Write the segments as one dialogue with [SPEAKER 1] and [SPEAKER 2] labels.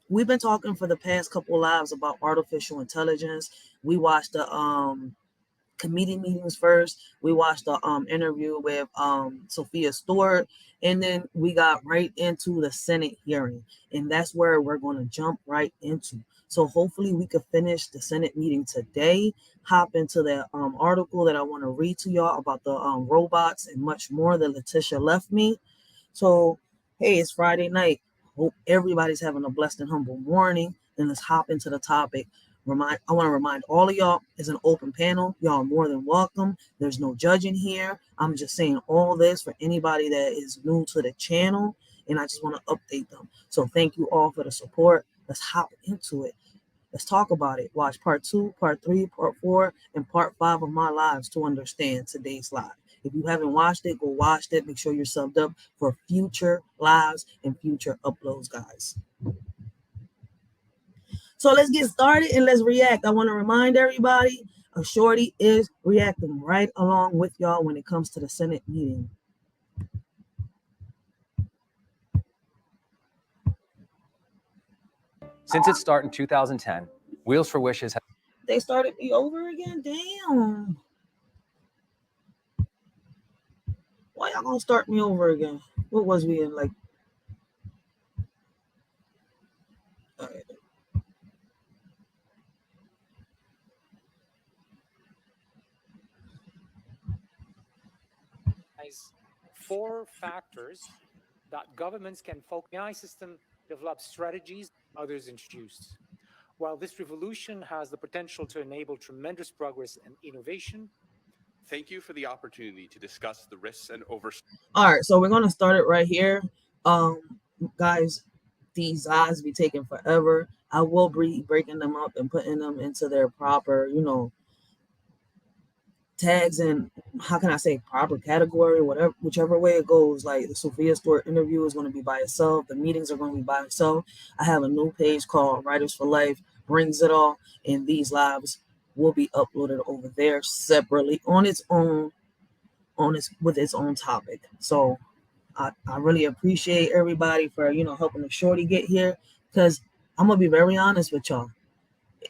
[SPEAKER 1] we've been talking for the past couple lives about artificial intelligence. We watched the committee meetings first. We watched the interview with Sophia Stewart, and then we got right into the Senate hearing, and that's where we're going to jump right into. So hopefully we could finish the Senate meeting today, hop into the article that I want to read to y'all about the robots and much more that Letitia left me. So hey, it's Friday night. Hope everybody's having a blessed and humble morning. Then let's hop into the topic. I want to remind all of y'all, it's an open panel. Y'all are more than welcome. There's no judging here. I'm just saying all this for anybody that is new to the channel, and I just want to update them. So thank you all for the support. Let's hop into it. Let's talk about it. Watch part 2, part 3, part 4, and part 5 of my lives to understand today's live. If you haven't watched it, go watch it. Make sure you're subbed up for future lives and future uploads, guys. So let's get started and let's react. I want to remind everybody, Shorty is reacting right along with y'all when it comes to the Senate meeting.
[SPEAKER 2] Since its start in 2010, Wheels for Wishes has...
[SPEAKER 1] They started me over again? Damn. Why y'all gonna start me over again? What was we in, like? All right.
[SPEAKER 3] 4 factors that governments can focus on. AI system develop strategies others introduced. While this revolution has the potential to enable tremendous progress and innovation.
[SPEAKER 4] Thank you for the opportunity to discuss the risks and oversight.
[SPEAKER 1] All right, so we're gonna start it right here. Guys, these odds be taking forever. I will be breaking them up and putting them into their proper, tags and how can I say proper category, whatever, whichever way it goes. Like the Sophia Stewart interview is going to be by itself. The meetings are going to be by itself. I have a new page called Writers for Life, brings it all, and these lives will be uploaded over there separately on its own, with its own topic. So I really appreciate everybody for helping the Shorty get here, because I'm gonna be very honest with y'all.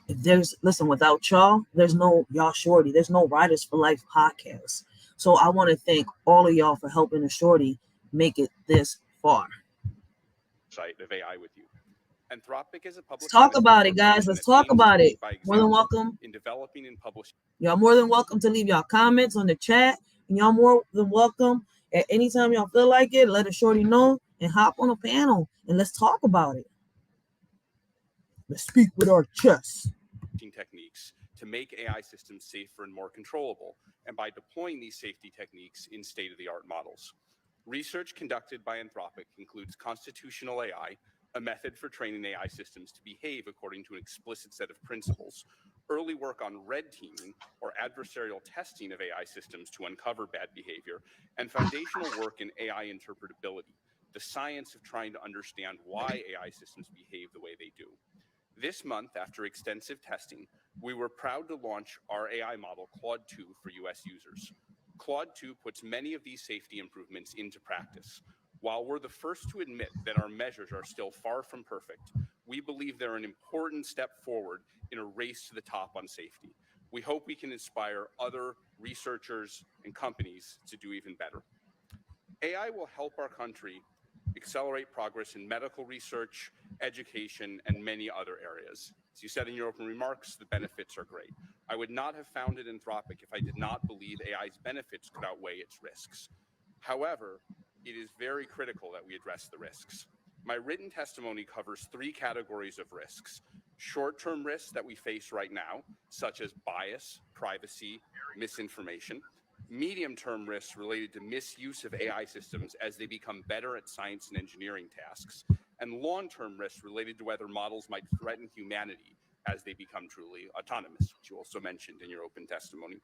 [SPEAKER 1] Without y'all, there's no y'all Shorty, there's no Writers for Life podcast. So I want to thank all of y'all for helping the Shorty make it this far.
[SPEAKER 4] Site of AI with you. Anthropic is a public.
[SPEAKER 1] Let's talk about it, guys. Let's talk about it. More than welcome.
[SPEAKER 4] In developing and publishing.
[SPEAKER 1] Y'all more than welcome to leave y'all comments on the chat. And y'all more than welcome at any time y'all feel like it. Let a Shorty know and hop on a panel and let's talk about it. Let's speak with our chest.
[SPEAKER 4] Techniques to make AI systems safer and more controllable, and by deploying these safety techniques in state-of-the-art models. Research conducted by Anthropic includes constitutional AI, a method for training AI systems to behave according to an explicit set of principles, early work on red teaming or adversarial testing of AI systems to uncover bad behavior, and foundational work in AI interpretability, the science of trying to understand why AI systems behave the way they do. This month, after extensive testing, we were proud to launch our AI model, Claude 2, for US users. Claude 2 puts many of these safety improvements into practice. While we're the first to admit that our measures are still far from perfect, we believe they're an important step forward in a race to the top on safety. We hope we can inspire other researchers and companies to do even better. AI will help our country accelerate progress in medical research, education, and many other areas. As you said in your opening remarks, the benefits are great. I would not have founded Anthropic if I did not believe AI's benefits could outweigh its risks. However, it is very critical that we address the risks. My written testimony covers 3 categories of risks: short-term risks that we face right now, such as bias, privacy, misinformation; medium-term risks related to misuse of AI systems as they become better at science and engineering tasks; and long-term risks related to whether models might threaten humanity as they become truly autonomous, which you also mentioned in your open testimony.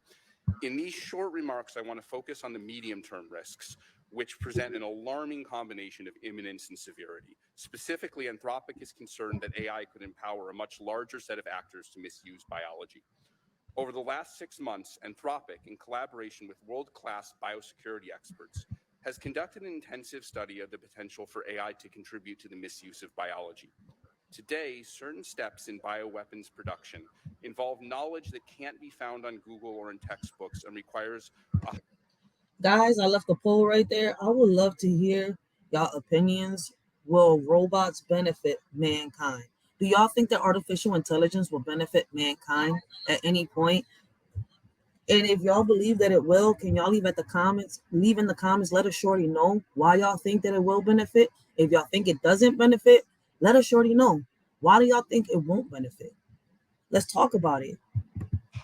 [SPEAKER 4] In these short remarks, I want to focus on the medium-term risks, which present an alarming combination of imminence and severity. Specifically, Anthropic is concerned that AI could empower a much larger set of actors to misuse biology. Over the last 6 months, Anthropic, in collaboration with world-class biosecurity experts, has conducted an intensive study of the potential for AI to contribute to the misuse of biology. Today, certain steps in bioweapons production involve knowledge that can't be found on Google or in textbooks and requires a
[SPEAKER 1] Guys, I left the poll right there. I would love to hear y'all opinions. Will robots benefit mankind? Do y'all think that artificial intelligence will benefit mankind at any point? And if y'all believe that it will, can y'all leave in the comments, let us Shorty know why y'all think that it will benefit. If y'all think it doesn't benefit, let us Shorty know. Why do y'all think it won't benefit? Let's talk about it.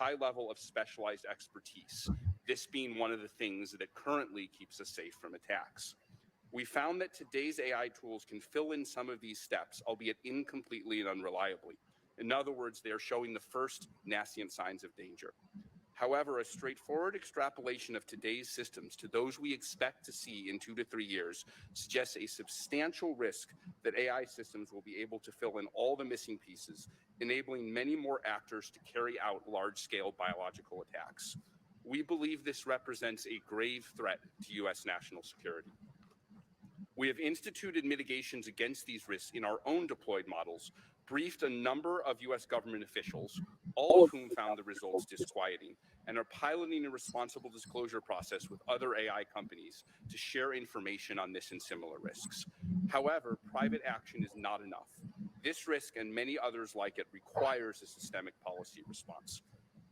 [SPEAKER 4] high level of specialized expertise, this being one of the things that currently keeps us safe from attacks. We found that today's AI tools can fill in some of these steps, albeit incompletely and unreliably. In other words, they are showing the first nascent signs of danger. However, a straightforward extrapolation of today's systems to those we expect to see in 2 to 3 years suggests a substantial risk that AI systems will be able to fill in all the missing pieces, enabling many more actors to carry out large-scale biological attacks. We believe this represents a grave threat to U.S. national security. We have instituted mitigations against these risks in our own deployed models, briefed a number of U.S. government officials, all of whom found the results disquieting, and are piloting a responsible disclosure process with other AI companies to share information on this and similar risks. However, private action is not enough. This risk and many others like it requires a systemic policy response.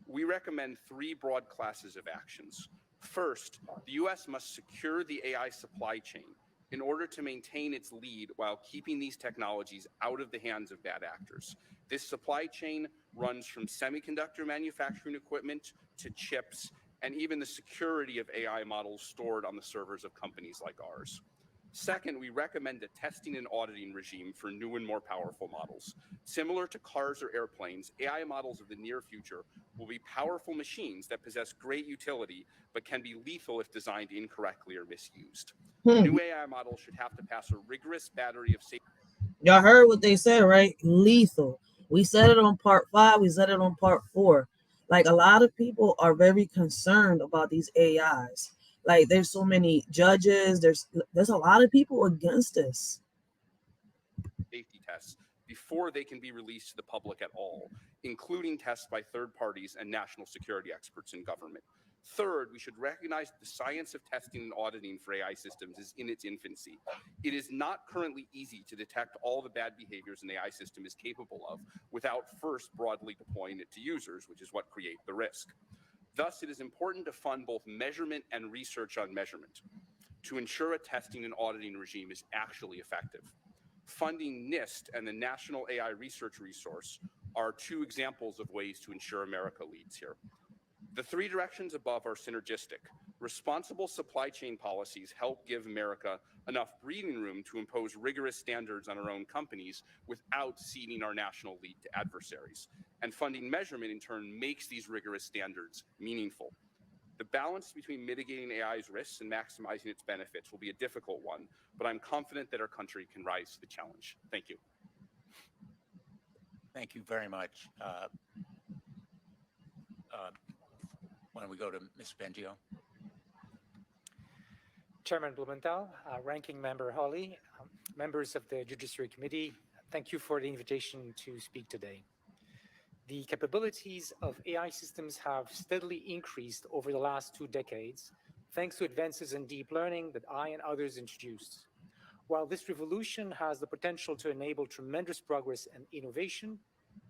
[SPEAKER 4] We recommend 3 broad classes of actions. First, the U.S. must secure the AI supply chain in order to maintain its lead while keeping these technologies out of the hands of bad actors. This supply chain runs from semiconductor manufacturing equipment to chips and even the security of AI models stored on the servers of companies like ours. Second, we recommend a testing and auditing regime for new and more powerful models. Similar to cars or airplanes, AI models of the near future will be powerful machines that possess great utility but can be lethal if designed incorrectly or misused. New AI models should have to pass a rigorous battery of safety.
[SPEAKER 1] Y'all heard what they said, right? Lethal. We said it on part 5. We said it on part 4. Like, a lot of people are very concerned about these AIs. Like, there's so many judges. There's a lot of people against this.
[SPEAKER 4] Safety tests before they can be released to the public at all, including tests by third parties and national security experts in government. Third, we should recognize that the science of testing and auditing for AI systems is in its infancy. It is not currently easy to detect all the bad behaviors an AI system is capable of without first broadly deploying it to users, which is what creates the risk. Thus, it is important to fund both measurement and research on measurement to ensure a testing and auditing regime is actually effective. Funding NIST and the National AI Research Resource are 2 examples of ways to ensure America leads here. The 3 directions above are synergistic. Responsible supply chain policies help give America enough breathing room to impose rigorous standards on our own companies without ceding our national lead to adversaries. And funding measurement, in turn, makes these rigorous standards meaningful. The balance between mitigating AI's risks and maximizing its benefits will be a difficult one, but I'm confident that our country can rise to the challenge. Thank you.
[SPEAKER 5] Thank you very much. Why don't we go to Ms. Bengio?
[SPEAKER 3] Chairman Blumenthal, Ranking Member Hawley, members of the Judiciary Committee, thank you for the invitation to speak today. The capabilities of AI systems have steadily increased over the last 2 decades, thanks to advances in deep learning that I and others introduced. While this revolution has the potential to enable tremendous progress and innovation,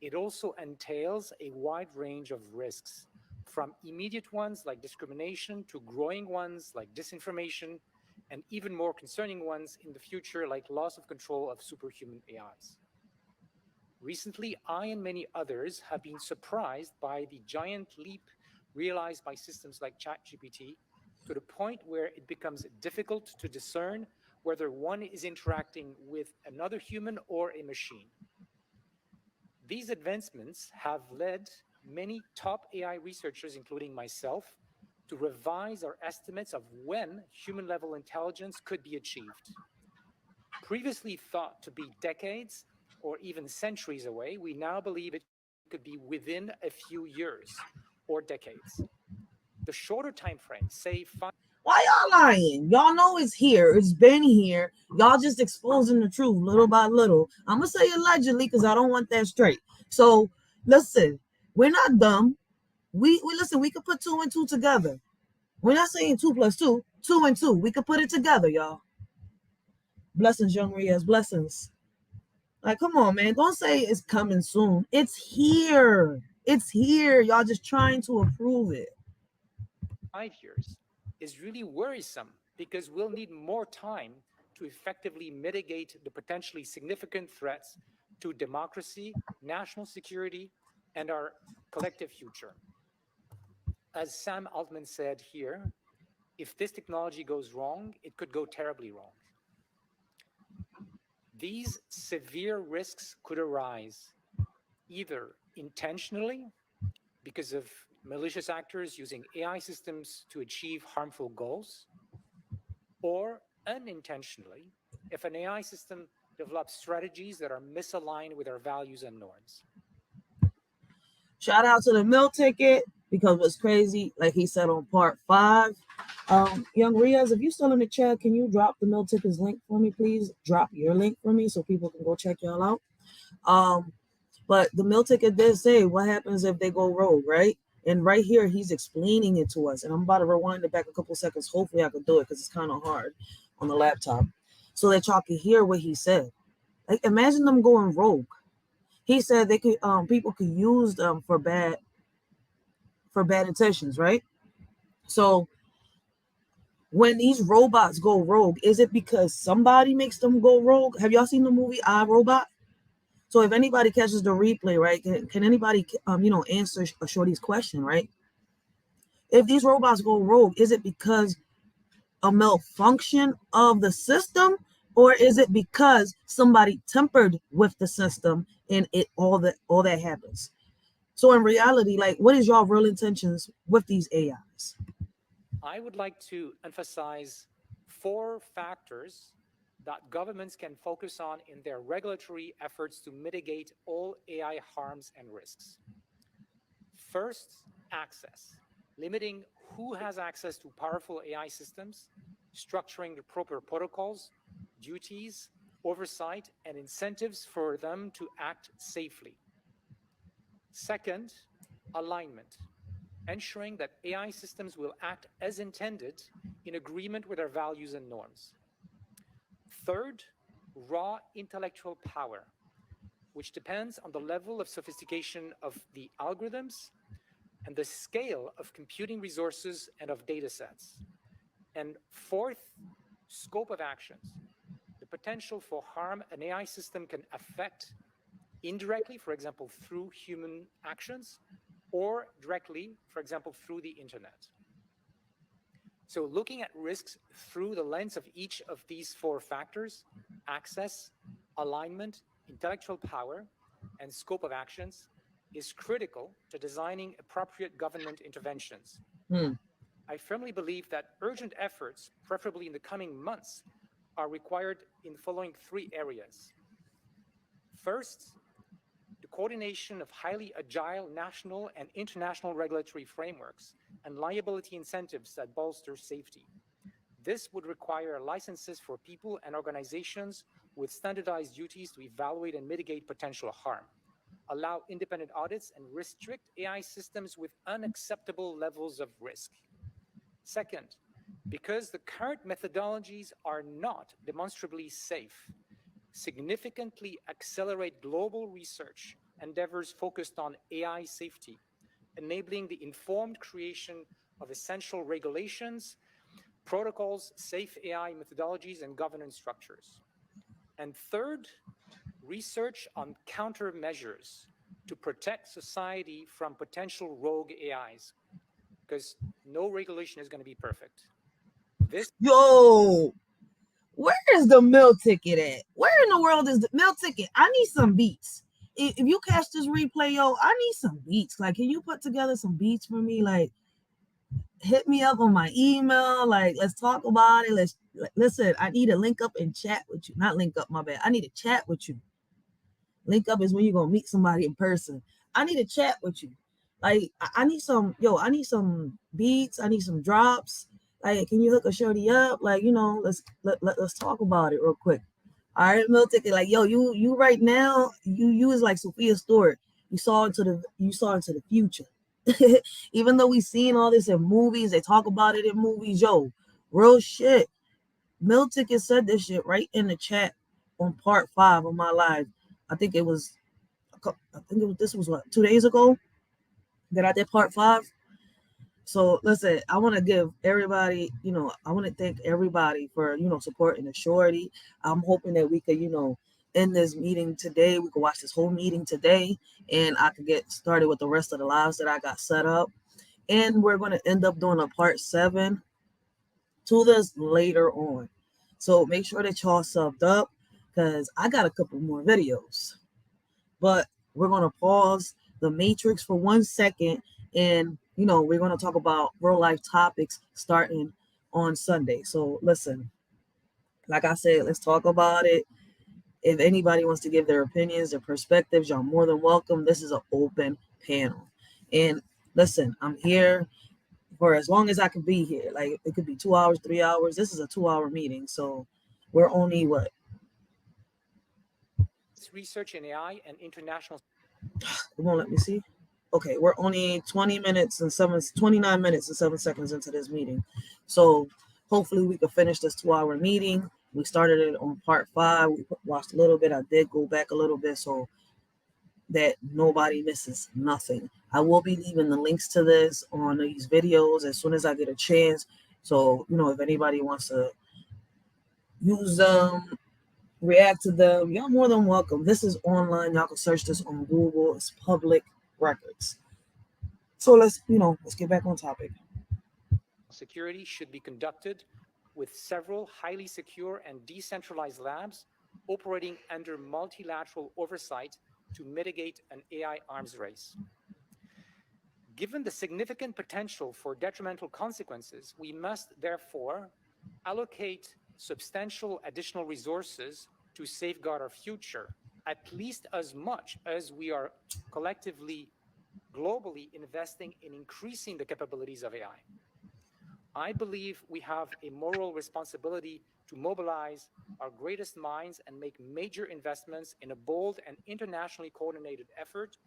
[SPEAKER 3] it also entails a wide range of risks, from immediate ones like discrimination to growing ones like disinformation, and even more concerning ones in the future like loss of control of superhuman AIs. Recently, I and many others have been surprised by the giant leap realized by systems like ChatGPT to the point where it becomes difficult to discern whether one is interacting with another human or a machine. These advancements have led many top AI researchers, including myself, to revise our estimates of when human-level intelligence could be achieved. Previously thought to be decades or even centuries away, we now believe it could be within a few years or decades. The shorter time frame, say 5.
[SPEAKER 1] Why y'all lying. Y'all know it's here. It's been here. Y'all just exposing the truth little by little. I'm gonna say allegedly because I don't want that straight. So listen, we're not dumb. We listen. We could put 2 and 2 together. We're not saying 2 plus 2, 2 and 2. We could put it together, y'all. Blessings, young Riaz. Blessings. Like, come on, man. Don't say it's coming soon. It's here. It's here. Y'all just trying to approve it.
[SPEAKER 3] 5 years is really worrisome because we'll need more time to effectively mitigate the potentially significant threats to democracy, national security, and our collective future. As Sam Altman said here, if this technology goes wrong, it could go terribly wrong. These severe risks could arise either intentionally because of malicious actors using AI systems to achieve harmful goals, or unintentionally if an AI system develops strategies that are misaligned with our values and norms.
[SPEAKER 1] Shout out to the meal ticket because what's crazy, like he said on part 5. Young Riaz, if you still in the chat, can you drop the meal tickets link for me, please? Drop your link for me so people can go check y'all out. But the meal ticket did say what happens if they go rogue, right? And right here, he's explaining it to us. And I'm about to rewind it back a couple seconds. Hopefully, I can do it because it's kind of hard on the laptop so that y'all can hear what he said. Like, imagine them going rogue. He said they could, people could use them for bad intentions, right? So when these robots go rogue, is it because somebody makes them go rogue? Have y'all seen the movie I, Robot? So if anybody catches the replay, right, can anybody, answer Shorty's question, right? If these robots go rogue, is it because a malfunction of the system, or is it because somebody tempered with the system and all that happens? So in reality, like, what is y'all real intentions with these AIs?
[SPEAKER 3] I would like to emphasize 4 factors that governments can focus on in their regulatory efforts to mitigate all AI harms and risks. First, access, limiting who has access to powerful AI systems, structuring the proper protocols, duties, oversight, and incentives for them to act safely. Second, alignment, ensuring that AI systems will act as intended in agreement with our values and norms. Third, raw intellectual power, which depends on the level of sophistication of the algorithms and the scale of computing resources and of data sets. And fourth, scope of actions, the potential for harm an AI system can affect indirectly, for example, through human actions, or directly, for example, through the internet. So looking at risks through the lens of each of these 4 factors, access, alignment, intellectual power, and scope of actions, is critical to designing appropriate government interventions. I firmly believe that urgent efforts, preferably in the coming months, are required in the following 3 areas. First, the coordination of highly agile national and international regulatory frameworks and liability incentives that bolster safety. This would require licenses for people and organizations with standardized duties to evaluate and mitigate potential harm, allow independent audits, and restrict AI systems with unacceptable levels of risk. Second, because the current methodologies are not demonstrably safe, significantly accelerate global research endeavors focused on AI safety, enabling the informed creation of essential regulations, protocols, safe AI methodologies, and governance structures. And third, research on countermeasures to protect society from potential rogue AIs, because no regulation is going to be perfect.
[SPEAKER 1] Where is the meal ticket at? Where in the world is the meal ticket? I need some beats. If you catch this replay, I need some beats. Like, can you put together some beats for me? Like, hit me up on my email. Like, let's talk about it. Listen, I need to link up and chat with you. Not link up, my bad. I need to chat with you. Link up is when you're gonna meet somebody in person. I need to chat with you. Like, I need some, I need some beats. I need some drops. Like, can you hook a Shorty up? Like, let's talk about it real quick. All right, Milton, like, yo, you right now, you is like Sophia Stewart. You saw into the future. Even though we seen all this in movies, they talk about it in movies. Yo, real shit. Milton said this shit right in the chat on part 5 of my live. I think it was. This was what 2 days ago that I did part 5. So listen, I want to give everybody, I want to thank everybody for, supporting the Shorty. I'm hoping that we could, end this meeting today. We could watch this whole meeting today, and I could get started with the rest of the lives that I got set up. And we're going to end up doing a part 7 to this later on. So make sure that y'all subbed up because I got a couple more videos. But we're going to pause the matrix for 1 second, and we're going to talk about real life topics starting on Sunday. So listen, like I said, let's talk about it. If anybody wants to give their opinions, their perspectives, y'all more than welcome. This is an open panel. And listen, I'm here for as long as I can be here. Like, it could be 2 hours, 3 hours. This is a 2-hour meeting. So we're only what?
[SPEAKER 3] Research in AI and international.
[SPEAKER 1] It won't let me see. Okay, we're only 29 minutes and 7 seconds into this meeting. So hopefully we can finish this 2-hour meeting. We started it on part 5. We watched a little bit. I did go back a little bit so that nobody misses nothing. I will be leaving the links to this on these videos as soon as I get a chance. So, if anybody wants to use them, react to them, y'all more than welcome. This is online. Y'all can search this on Google. It's public records. So let's get back on topic.
[SPEAKER 3] Security should be conducted with several highly secure and decentralized labs operating under multilateral oversight to mitigate an AI arms race. Given the significant potential for detrimental consequences, we must therefore allocate substantial additional resources to safeguard our future, at least as much as we are collectively, globally investing in increasing the capabilities of AI. I believe we have a moral responsibility to mobilize our greatest minds and make major investments in a bold and internationally coordinated effort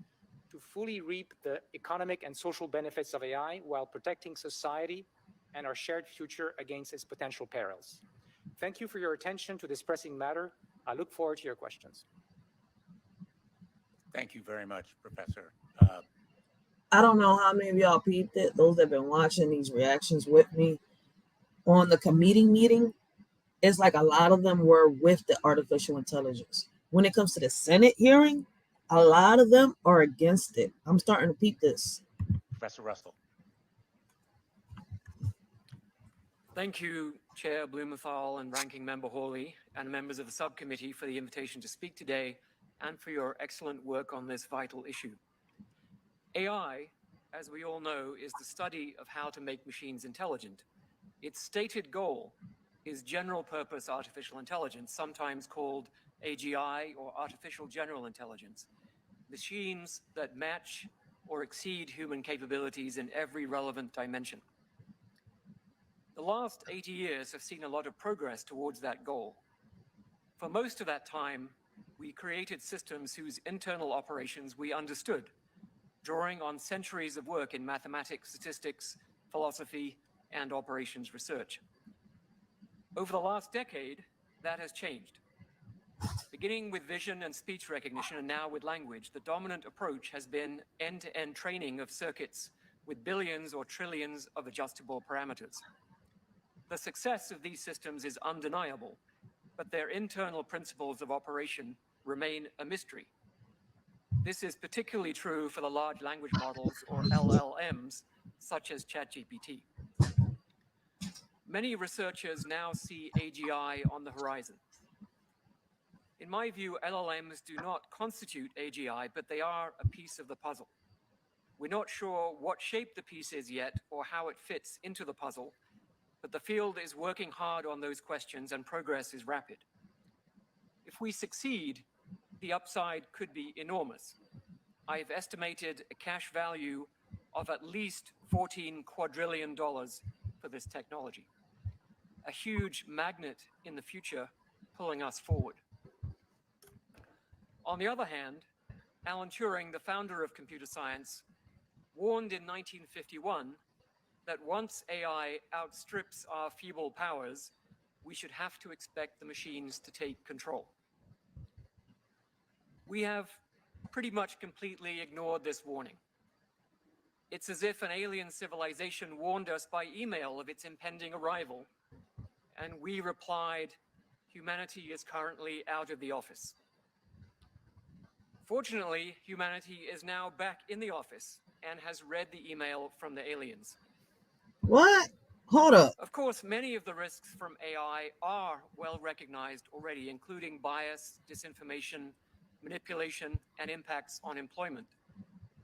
[SPEAKER 3] to fully reap the economic and social benefits of AI while protecting society and our shared future against its potential perils. Thank you for your attention to this pressing matter. I look forward to your questions.
[SPEAKER 5] Thank you very much, Professor.
[SPEAKER 1] I don't know how many of y'all peeped it, those that have been watching these reactions with me on the committee meeting. It's like a lot of them were with the artificial intelligence. When it comes to the Senate hearing, a lot of them are against it. I'm starting to peep this.
[SPEAKER 5] Professor Russell.
[SPEAKER 6] Thank you, Chair Blumenthal and Ranking Member Hawley, and members of the subcommittee for the invitation to speak today and for your excellent work on this vital issue. AI, as we all know, is the study of how to make machines intelligent. Its stated goal is general purpose artificial intelligence, sometimes called AGI or artificial general intelligence, machines that match or exceed human capabilities in every relevant dimension. The last 80 years have seen a lot of progress towards that goal. For most of that time, we created systems whose internal operations we understood, drawing on centuries of work in mathematics, statistics, philosophy, and operations research. Over the last decade, that has changed. Beginning with vision and speech recognition, and now with language, the dominant approach has been end-to-end training of circuits with billions or trillions of adjustable parameters. The success of these systems is undeniable, but their internal principles of operation remain a mystery. This is particularly true for the large language models, or LLMs, such as ChatGPT. Many researchers now see AGI on the horizon. In my view, LLMs do not constitute AGI, but they are a piece of the puzzle. We're not sure what shape the piece is yet or how it fits into the puzzle, but the field is working hard on those questions and progress is rapid. If we succeed, the upside could be enormous. I've estimated a cash value of at least $14 quadrillion for this technology, a huge magnet in the future pulling us forward. On the other hand, Alan Turing, the founder of computer science, warned in 1951 that once AI outstrips our feeble powers, we should have to expect the machines to take control. We have pretty much completely ignored this warning. It's as if an alien civilization warned us by email of its impending arrival, and we replied, humanity is currently out of the office. Fortunately, humanity is now back in the office and has read the email from the aliens.
[SPEAKER 1] What? Hold up.
[SPEAKER 6] Of course, many of the risks from AI are well recognized already, including bias, disinformation, manipulation, and impacts on employment.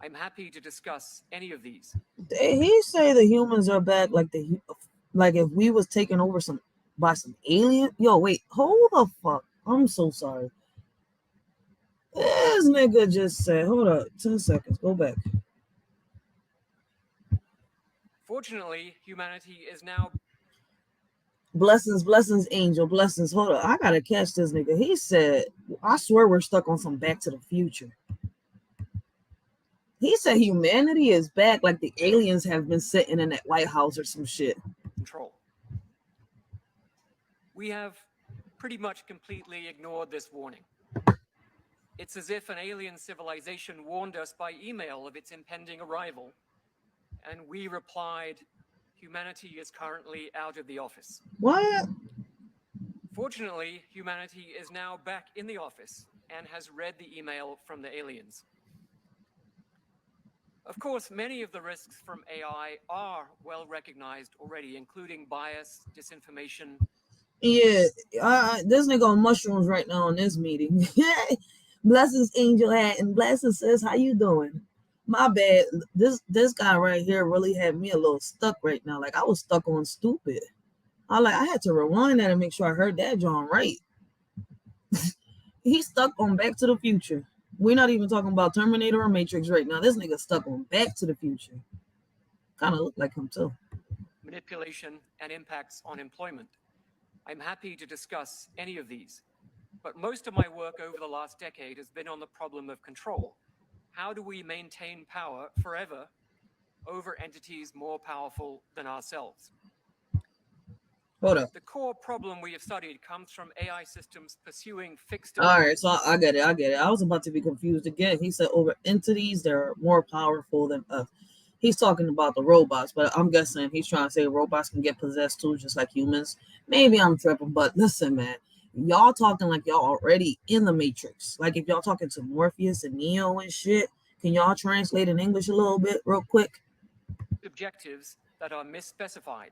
[SPEAKER 6] I'm happy to discuss any of these.
[SPEAKER 1] Did he say the humans are back like if we was taken over by some alien? Yo, wait, hold the fuck. I'm so sorry. This nigga just said, hold up, 10 seconds, go back.
[SPEAKER 6] Fortunately, humanity is now...
[SPEAKER 1] Blessings, angel, blessings. Hold up, I gotta catch this nigga. He said, I swear we're stuck on some Back to the Future. He said humanity is back like the aliens have been sitting in that White House or some shit.
[SPEAKER 6] Control. We have pretty much completely ignored this warning. It's as if an alien civilization warned us by email of its impending arrival, and we replied, humanity is currently out of the office.
[SPEAKER 1] What?
[SPEAKER 6] Fortunately, humanity is now back in the office and has read the email from the aliens. Of course, many of the risks from AI are well recognized already, including bias, disinformation.
[SPEAKER 1] Yeah, this nigga on mushrooms right now in this meeting. Blessings, Angel Hat, and blessings, sis. How you doing? My bad. This guy right here really had me a little stuck right now. Like I was stuck on stupid. I had to rewind that and make sure I heard that John right. He's stuck on Back to the Future. We're not even talking about Terminator or Matrix right now. This nigga stuck on Back to the Future. Kind of look like him too.
[SPEAKER 6] Manipulation and impacts on employment. I'm happy to discuss any of these, but most of my work over the last decade has been on the problem of control. How do we maintain power forever over entities more powerful than ourselves?
[SPEAKER 1] Hold up.
[SPEAKER 6] The core problem we have studied comes from AI systems pursuing fixed...
[SPEAKER 1] All right, so I get it. I was about to be confused again. He said over entities that are more powerful than us. He's talking about the robots, but I'm guessing he's trying to say robots can get possessed too, just like humans. Maybe I'm tripping, but listen, man. Y'all talking like y'all already in the Matrix. Like if y'all talking to Morpheus and Neo and shit, can y'all translate in English a little bit real quick?
[SPEAKER 6] Objectives that are misspecified.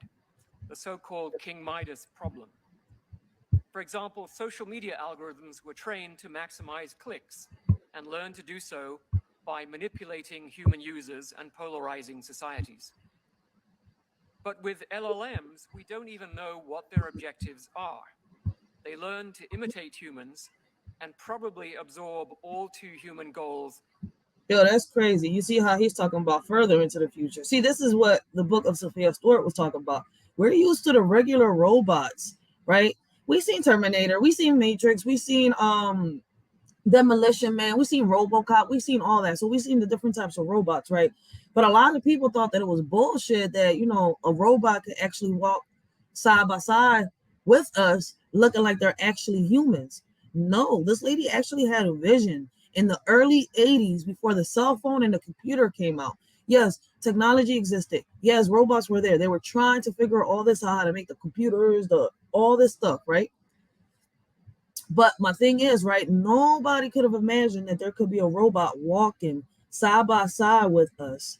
[SPEAKER 6] The so-called King Midas problem. For example, social media algorithms were trained to maximize clicks and learn to do so by manipulating human users and polarizing societies. But with LLMs, we don't even know what their objectives are. They learn to imitate humans and probably absorb all too human goals.
[SPEAKER 1] Yo, that's crazy. You see how he's talking about further into the future. See, this is what the book of Sophia Stewart was talking about. We're used to the regular robots, right? We seen Terminator, we seen Matrix, we seen Demolition Man, we seen RoboCop, we seen all that. So we seen the different types of robots, right? But a lot of people thought that it was bullshit that, you know, a robot could actually walk side by side with us looking like they're actually humans. No, this lady actually had a vision in the early 80s before the cell phone and the computer came out. Yes, technology existed. Yes, robots were there. They were trying to figure all this out, how to make the computers, all this stuff, right? But my thing is, right, nobody could have imagined that there could be a robot walking side by side with us,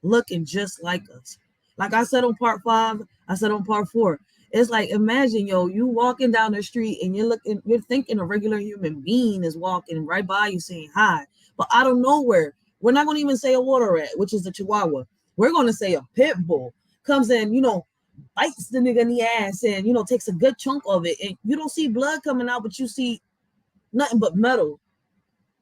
[SPEAKER 1] looking just like us. Like I said on part 5, I said on part 4, it's like, imagine, yo, you walking down the street and you're thinking a regular human being is walking right by you saying hi. But out of nowhere, we're not going to even say a water rat, which is the Chihuahua. We're going to say a pit bull comes in, you know, bites the nigga in the ass and, you know, takes a good chunk of it. And you don't see blood coming out, but you see nothing but metal.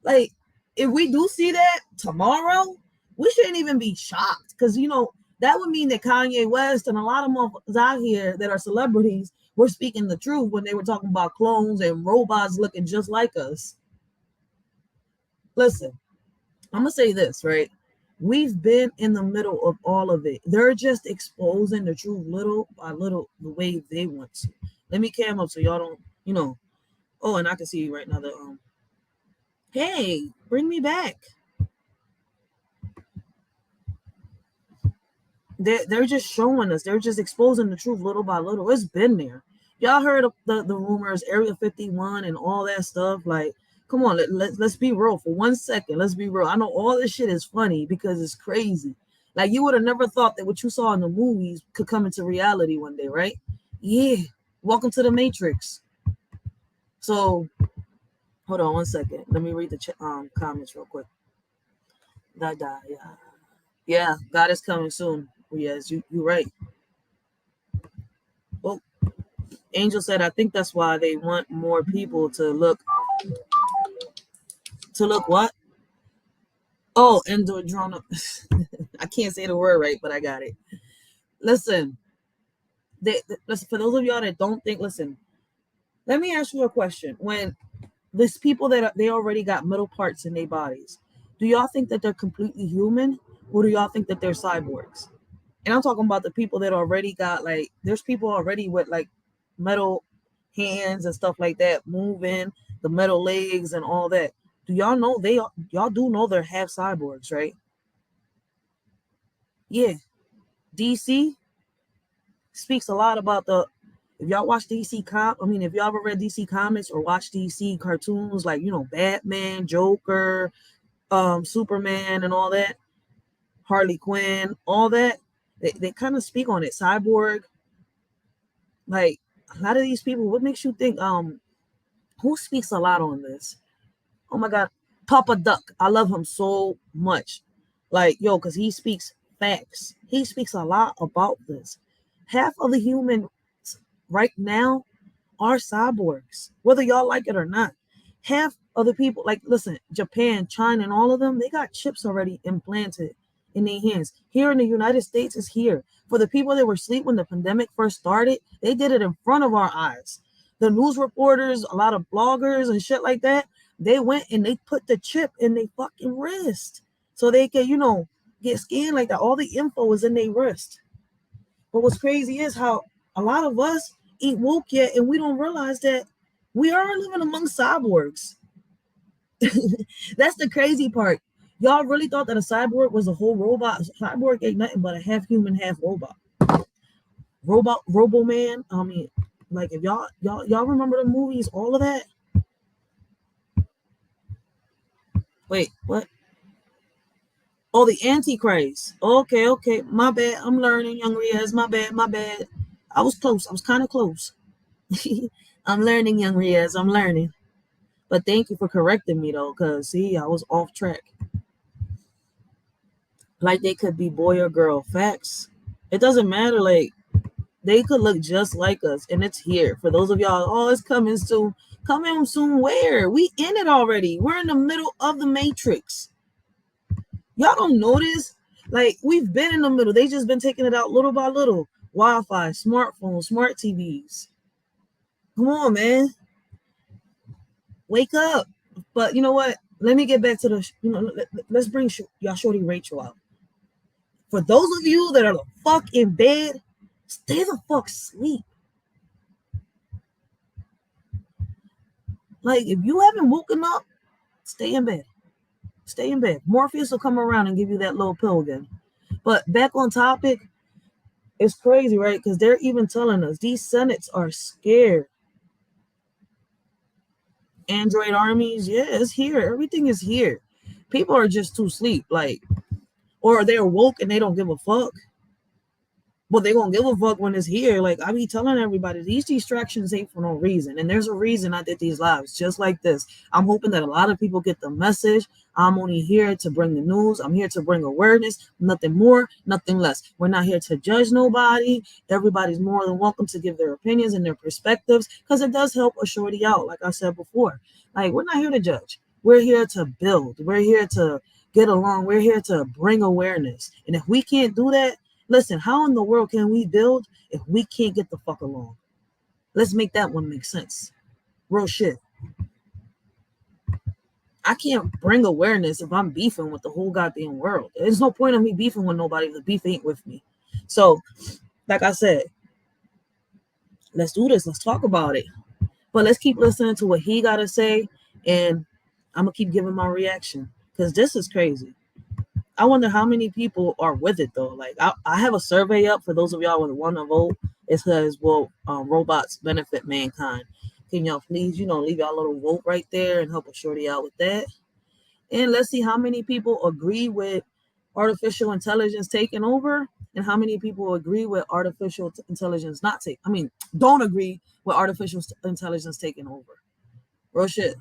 [SPEAKER 1] Like, if we do see that tomorrow, we shouldn't even be shocked because, you know, That would mean that Kanye West and a lot of motherfuckers out here that are celebrities were speaking the truth when they were talking about clones and robots looking just like us. Listen, I'm going to say this, right? We've been in the middle of all of it. They're just exposing the truth little by little the way they want to. Let me cam up so y'all don't, Oh, and I can see you right now. Hey, bring me back. They're just showing us. They're just exposing the truth little by little. It's been there. Y'all heard of the rumors, Area 51 and all that stuff. Like, come on, let's be real for 1 second. Let's be real. I know all this shit is funny because it's crazy. Like, you would have never thought that what you saw in the movies could come into reality one day, right? Yeah. Welcome to the Matrix. So, hold on 1 second. Let me read the comments real quick. Yeah, God is coming soon. Yes, you're right. Well, Angel said, I think that's why they want more people to look what? Oh, endodrone. I can't say the word right, but I got it. Listen, listen, for those of y'all that don't think, listen, let me ask you a question. When these people they already got middle parts in their bodies, do y'all think that they're completely human, or do y'all think that they're cyborgs? And I'm talking about the people that already got, like, there's people already with like metal hands and stuff like that, moving the metal legs and all that. Do y'all know y'all do know they're half cyborgs, right? Yeah. DC speaks a lot about if y'all watch if y'all ever read DC comics or watch DC cartoons, like, Batman, Joker, Superman and all that, Harley Quinn, all that, they kind of speak on it. Cyborg, like, a lot of these people, what makes you think, who speaks a lot on this? Oh my God, Papa Duck. I love him so much. Like, because he speaks facts. He speaks a lot about this. Half of the humans right now are cyborgs, whether y'all like it or not. Half of the people, like, listen, Japan, China, and all of them, they got chips already implanted in their hands. Here in the United States, is here. For the people that were asleep when the pandemic first started, they did it in front of our eyes. The news reporters, a lot of bloggers and shit like that, they went and they put the chip in their fucking wrist so they can, get scanned like that. All the info is in their wrist. But what's crazy is how a lot of us ain't woke yet, and we don't realize that we are living among cyborgs. That's the crazy part. Y'all really thought that a cyborg was a whole robot? A cyborg ain't nothing but a half human, half robot. Robo-Man. I mean, like, if y'all remember the movies, all of that. Wait, what? Oh, the Antichrist. Okay. My bad. I'm learning, young Riaz. My bad. I was close. I was kind of close. I'm learning, young Riaz. I'm learning. But thank you for correcting me, though, because, see, I was off track. Like, they could be boy or girl. Facts. It doesn't matter. Like, they could look just like us, and it's here. For those of y'all, it's coming soon. Coming soon where? We in it already. We're in the middle of the Matrix. Y'all don't notice? Like, we've been in the middle. They just been taking it out little by little. Wi-Fi, smartphones, smart TVs. Come on, man. Wake up. But you know what? Let me get back to let's bring y'all Shorty Racheal out. For those of you that are the fuck in bed, stay the fuck asleep. Like, if you haven't woken up, stay in bed. Stay in bed. Morpheus will come around and give you that little pill again. But back on topic, it's crazy, right? Because they're even telling us these senates are scared. Android armies, yeah, it's here. Everything is here. People are just too asleep, like, or they're woke and they don't give a fuck. But they gonna give a fuck when it's here. Like, I be telling everybody, these distractions ain't for no reason. And there's a reason I did these lives just like this. I'm hoping that a lot of people get the message. I'm only here to bring the news. I'm here to bring awareness. Nothing more, nothing less. We're not here to judge nobody. Everybody's more than welcome to give their opinions and their perspectives, because it does help a shorty out, like I said before. Like, we're not here to judge. We're here to build. We're here to get along. We're here to bring awareness. And if we can't do that, Listen, how in the world can we build if we can't get the fuck along? Let's make that one make sense. Real shit. I can't bring awareness if I'm beefing with the whole goddamn world. There's no point of me beefing with nobody if the beef ain't with me. So, like I said, let's do this. Let's talk about it. But let's keep listening to what he got to say. And I'm going to keep giving my reaction because this is crazy. I wonder how many people are with it, though. Like, I have a survey up for those of y'all who want to vote. It says, will robots benefit mankind? Can y'all please, leave y'all little vote right there and help a Shorty out with that? And let's see how many people agree with artificial intelligence taking over and how many people agree with artificial intelligence not taking. Don't agree with artificial intelligence taking over. Real shit.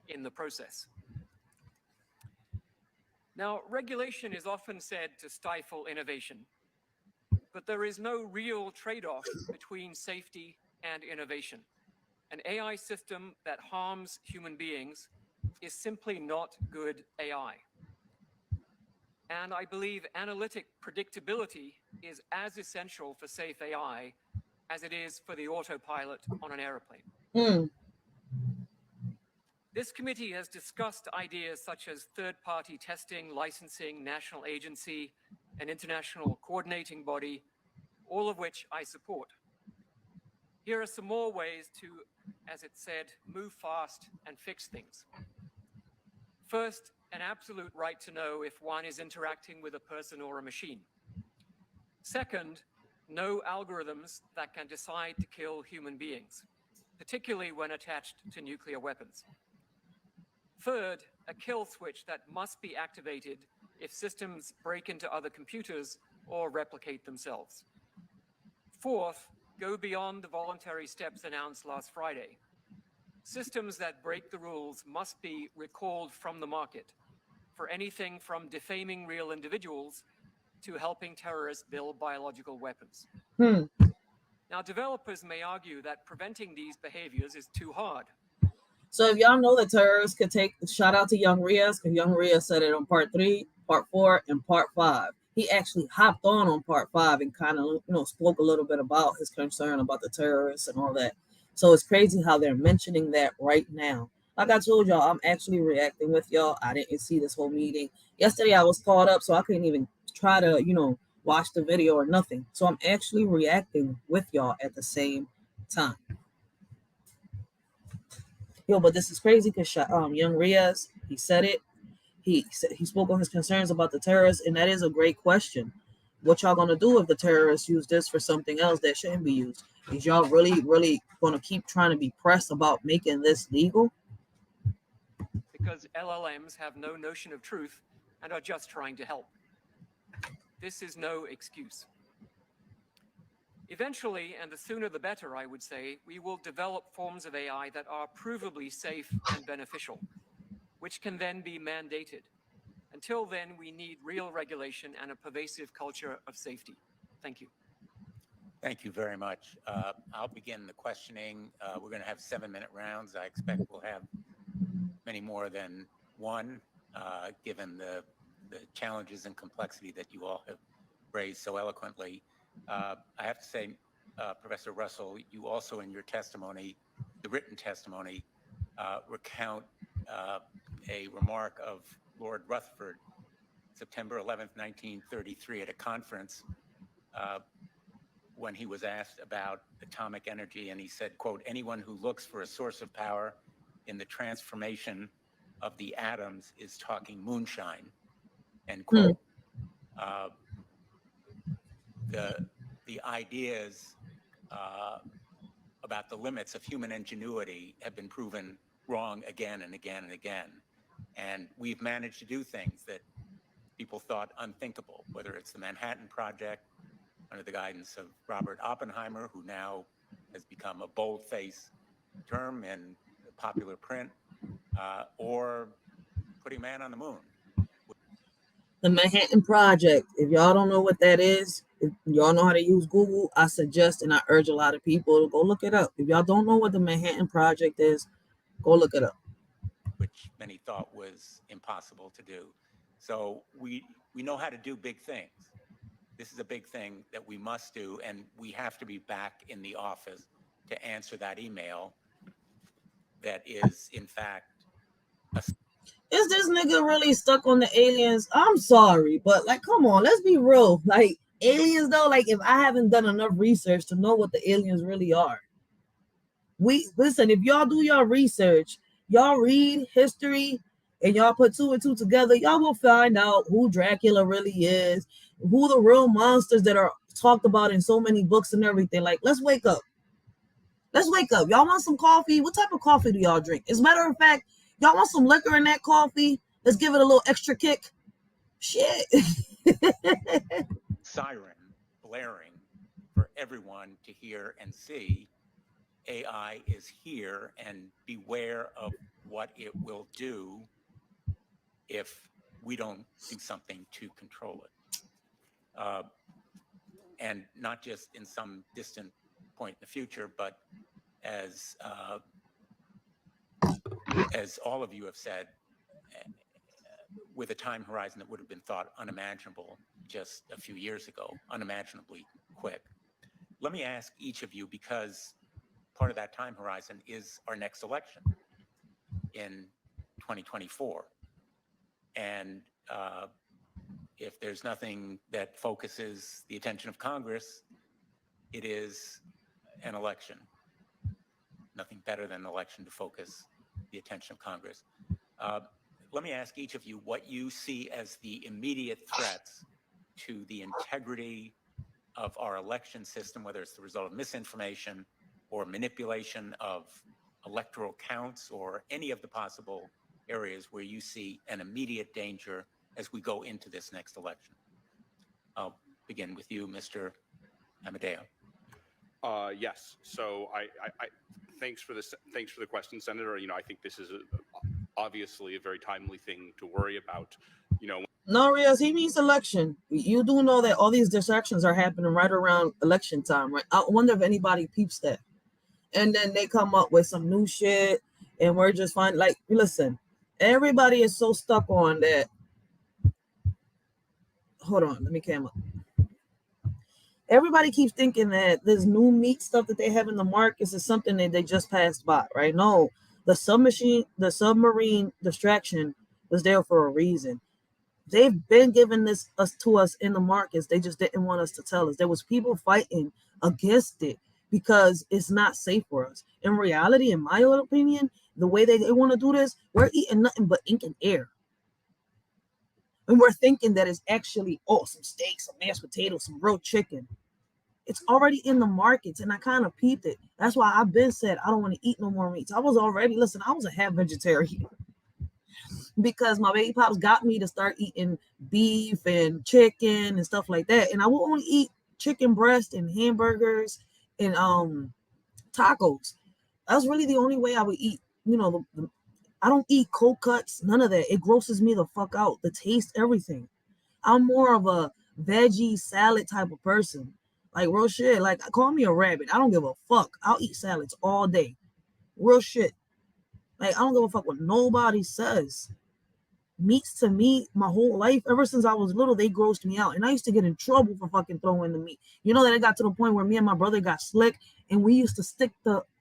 [SPEAKER 6] In the process. Now, regulation is often said to stifle innovation, but there is no real trade-off between safety and innovation. An AI system that harms human beings is simply not good AI. And I believe analytic predictability is as essential for safe AI as it is for the autopilot on an airplane. This committee has discussed ideas such as third-party testing, licensing, national agency, an international coordinating body, all of which I support. Here are some more ways to, as it said, move fast and fix things. First, an absolute right to know if one is interacting with a person or a machine. Second, no algorithms that can decide to kill human beings, particularly when attached to nuclear weapons. Third, a kill switch that must be activated if systems break into other computers or replicate themselves. Fourth, go beyond the voluntary steps announced last Friday. Systems that break the rules must be recalled from the market for anything from defaming real individuals to helping terrorists build biological weapons. Now, developers may argue that preventing these behaviors is too hard.
[SPEAKER 1] So if y'all know that terrorists could take, shout out to Young Riaz, because Young Riaz said it on part 3, part 4, and part 5. He actually hopped on part 5 and kind of, spoke a little bit about his concern about the terrorists and all that. So it's crazy how they're mentioning that right now. Like I told y'all, I'm actually reacting with y'all. I didn't see this whole meeting. Yesterday I was caught up, so I couldn't even try to, watch the video or nothing. So I'm actually reacting with y'all at the same time. Yo, but this is crazy because Young Riaz, he said it. He spoke on his concerns about the terrorists, and that is a great question. What y'all gonna do if the terrorists use this for something else that shouldn't be used? Is y'all really, really gonna keep trying to be pressed about making this legal?
[SPEAKER 6] Because LLMs have no notion of truth and are just trying to help. This is no excuse. Eventually, and the sooner the better, I would say, we will develop forms of AI that are provably safe and beneficial, which can then be mandated. Until then, we need real regulation and a pervasive culture of safety. Thank you.
[SPEAKER 5] Thank you very much. I'll begin the questioning. We're going to have 7-minute rounds. I expect we'll have many more than one, given the challenges and complexity that you all have raised so eloquently. I have to say, Professor Russell, you also in your testimony, the written testimony, recount a remark of Lord Rutherford, September 11th, 1933, at a conference when he was asked about atomic energy, and he said, quote, "Anyone who looks for a source of power in the transformation of the atoms is talking moonshine," end quote. The ideas about the limits of human ingenuity have been proven wrong again and again and again. And we've managed to do things that people thought unthinkable, whether it's the Manhattan Project under the guidance of Robert Oppenheimer, who now has become a bold-faced term in popular print, or putting man on the moon.
[SPEAKER 1] The Manhattan Project, if y'all don't know what that is, if y'all know how to use Google, I suggest and I urge a lot of people to go look it up. If y'all don't know what the Manhattan Project is, go look it up.
[SPEAKER 5] Which many thought was impossible to do. So we know how to do big things. This is a big thing that we must do, and we have to be back in the office to answer that email that is, in fact,
[SPEAKER 1] Is this nigga really stuck on the aliens? I'm sorry, but like, come on, let's be real. Like, aliens though, like, if I haven't done enough research to know what the aliens really are, we listen. If y'all do your research, y'all read history, and y'all put two and two together, y'all will find out who Dracula really is, who the real monsters that are talked about in so many books and everything. Like, let's wake up. Let's wake up. Y'all want some coffee? What type of coffee do y'all drink? As a matter of fact, y'all want some liquor in that coffee? Let's give it a little extra kick. Shit.
[SPEAKER 5] siren blaring for everyone to hear and see. AI is here, and beware of what it will do if we don't do something to control it. And not just in some distant point in the future, but as all of you have said, with a time horizon that would have been thought unimaginable just a few years ago, unimaginably quick. Let me ask each of you, because part of that time horizon is our next election in 2024. And if there's nothing that focuses the attention of Congress, it is an election. Nothing better than an election to focus the attention of Congress. Let me ask each of you what you see as the immediate threats to the integrity of our election system, whether it's the result of misinformation or manipulation of electoral counts, or any of the possible areas where you see an immediate danger as we go into this next election. I'll begin with you, Mr. Amadeo.
[SPEAKER 4] Yes. So I thanks for the question, Senator. I think this is obviously a very timely thing to worry about.
[SPEAKER 1] No, Riaz, he means election. You do know that all these distractions are happening right around election time, right? I wonder if anybody peeps that. And then they come up with some new shit, and we're just fine. Like, listen, everybody is so stuck on that. Hold on, let me come up. Everybody keeps thinking that this new meat stuff that they have in the markets is something that they just passed by, right? No, the submarine distraction was there for a reason. They've been giving this to us in the markets. They just didn't want us to tell us. There was people fighting against it because it's not safe for us. In reality, in my opinion, the way they want to do this, we're eating nothing but ink and air. And we're thinking that it's actually, some steak, some mashed potatoes, some real chicken. It's already in the markets, and I kind of peeped it. That's why I've been said I don't want to eat no more meats. I was a half vegetarian because my baby pops got me to start eating beef and chicken and stuff like that. And I will only eat chicken breast and hamburgers and tacos. That's really the only way I would eat. I don't eat cold cuts, none of that. It grosses me the fuck out. The taste, everything. I'm more of a veggie salad type of person. Like, real shit. Like, call me a rabbit. I don't give a fuck. I'll eat salads all day. Real shit. Like, I don't give a fuck what nobody says. Meats to me, my whole life, ever since I was little, they grossed me out. And I used to get in trouble for fucking throwing the meat. You know that it got to the point where me and my brother got slick, and we used to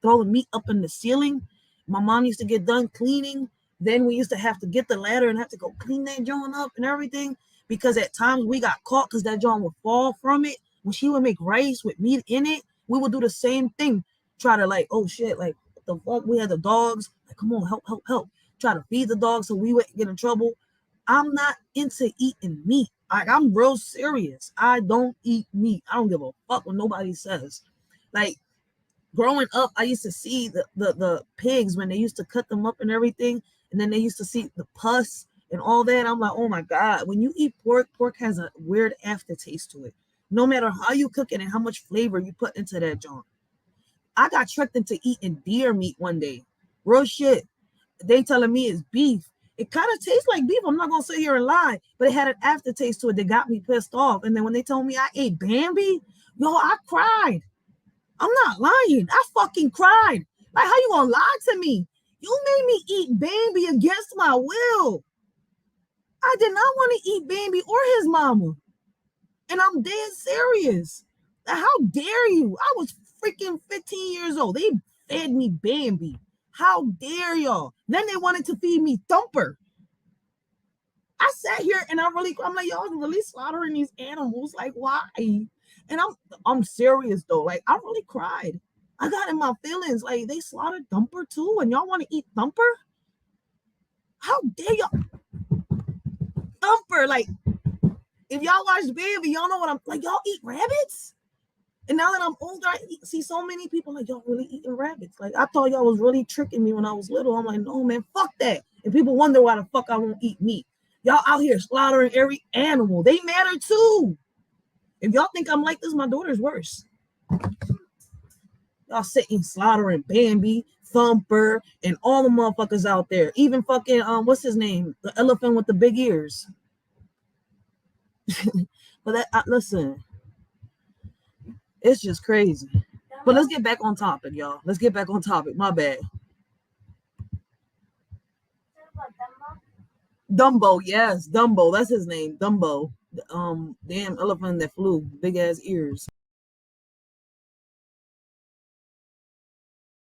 [SPEAKER 1] throw the meat up in the ceiling. My mom used to get done cleaning. Then we used to have to get the ladder and have to go clean that joint up and everything. Because at times we got caught because that joint would fall from it. When she would make rice with meat in it, we would do the same thing. Try to like, oh shit, like what the fuck? We had the dogs. Like, come on, help. Try to feed the dogs so we wouldn't get in trouble. I'm not into eating meat. I'm real serious. I don't eat meat. I don't give a fuck what nobody says. Like, growing up, I used to see the pigs when they used to cut them up and everything. And then they used to see the pus and all that. I'm like, oh my God. When you eat pork has a weird aftertaste to it. No matter how you cook it and how much flavor you put into that joint. I got tricked into eating deer meat one day. Real shit. They telling me it's beef. It kind of tastes like beef. I'm not going to sit here and lie. But it had an aftertaste to it that got me pissed off. And then when they told me I ate Bambi, I cried. I'm not lying. I fucking cried. Like, how you going to lie to me? You made me eat Bambi against my will. I did not want to eat Bambi or his mama. And I'm dead serious. How dare you? I was freaking 15 years old. They fed me Bambi. How dare y'all? Then they wanted to feed me Thumper. I sat here and I'm like, y'all really slaughtering these animals. Like, why? And I'm serious though. Like, I really cried. I got in my feelings. Like, they slaughtered Thumper too, and y'all want to eat Thumper? How dare y'all? Thumper, like, if y'all watch Baby, y'all know what I'm like. Y'all eat rabbits? And now that I'm older, I see so many people like, y'all really eating rabbits. Like, I thought y'all was really tricking me when I was little. I'm like, no, man, fuck that. And people wonder why the fuck I won't eat meat. Y'all out here slaughtering every animal. They matter too. If y'all think I'm like this, my daughter's worse. Y'all sitting slaughtering Bambi, Thumper, and all the motherfuckers out there. Even fucking, what's his name? The elephant with the big ears. But listen, it's just crazy. But let's get back on topic, y'all. Let's get back on topic. My bad. Dumbo, yes, Dumbo. That's his name, Dumbo. Damn elephant that flew, big ass ears.